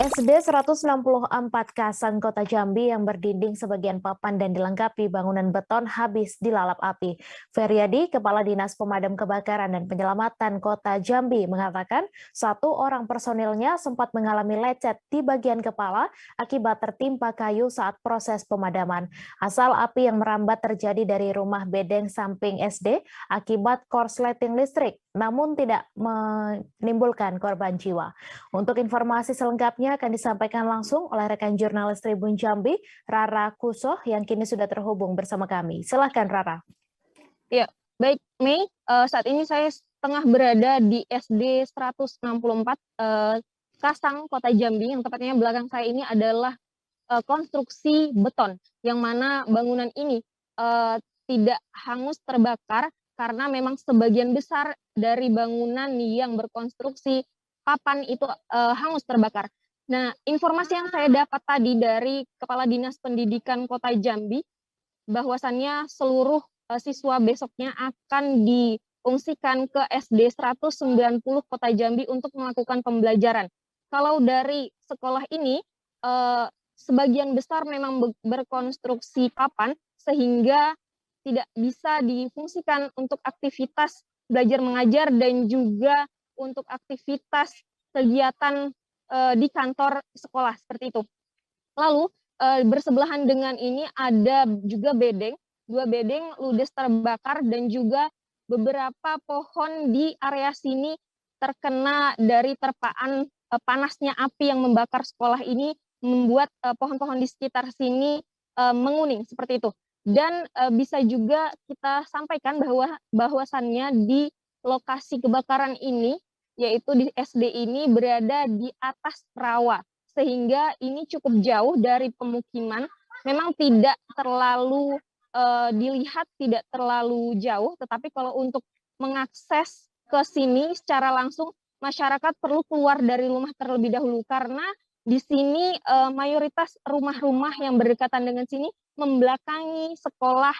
SD 164 Kasang Kota Jambi yang berdinding sebagian papan dan dilengkapi bangunan beton habis dilalap api. Feryadi, Kepala Dinas Pemadam Kebakaran dan Penyelamatan Kota Jambi mengatakan satu orang personilnya sempat mengalami lecet di bagian kepala akibat tertimpa kayu saat proses pemadaman. Asal api yang merambat terjadi dari rumah bedeng samping SD akibat korsleting listrik, namun tidak menimbulkan korban jiwa. Untuk informasi selengkapnya akan disampaikan langsung oleh rekan jurnalis Tribun Jambi, Rara Kusoh, yang kini sudah terhubung bersama kami. Silahkan, Rara. Ya, baik, Mei. Saat ini saya tengah berada di SD 164 Kasang, Kota Jambi. Yang tepatnya belakang saya ini adalah konstruksi beton, yang mana bangunan ini tidak hangus terbakar karena memang sebagian besar dari bangunan yang berkonstruksi papan itu hangus terbakar. Nah, informasi yang saya dapat tadi dari Kepala Dinas Pendidikan Kota Jambi, bahwasannya seluruh siswa besoknya akan diungsikan ke SD 190 Kota Jambi untuk melakukan pembelajaran. Kalau dari sekolah ini, sebagian besar memang berkonstruksi papan, sehingga tidak bisa difungsikan untuk aktivitas belajar mengajar dan juga untuk aktivitas kegiatan di kantor sekolah, seperti itu. Lalu bersebelahan dengan ini ada juga bedeng, 2 bedeng ludes terbakar dan juga beberapa pohon di area sini terkena dari terpaan panasnya api yang membakar sekolah ini, membuat pohon-pohon di sekitar sini menguning, seperti itu. Dan bisa juga kita sampaikan bahwasannya di lokasi kebakaran ini, yaitu di SD ini berada di atas rawa, sehingga ini cukup jauh dari pemukiman. Memang tidak terlalu dilihat, tidak terlalu jauh, tetapi kalau untuk mengakses ke sini secara langsung, masyarakat perlu keluar dari rumah terlebih dahulu, karena di sini mayoritas rumah-rumah yang berdekatan dengan sini membelakangi sekolah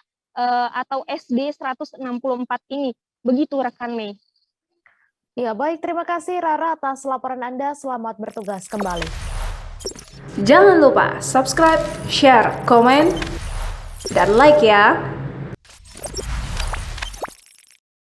atau SD 164 ini. Begitu, rekan Mei. Ya, baik. Terima kasih, Rara, atas laporan Anda. Selamat bertugas kembali. Jangan lupa subscribe, share, komen, dan like ya.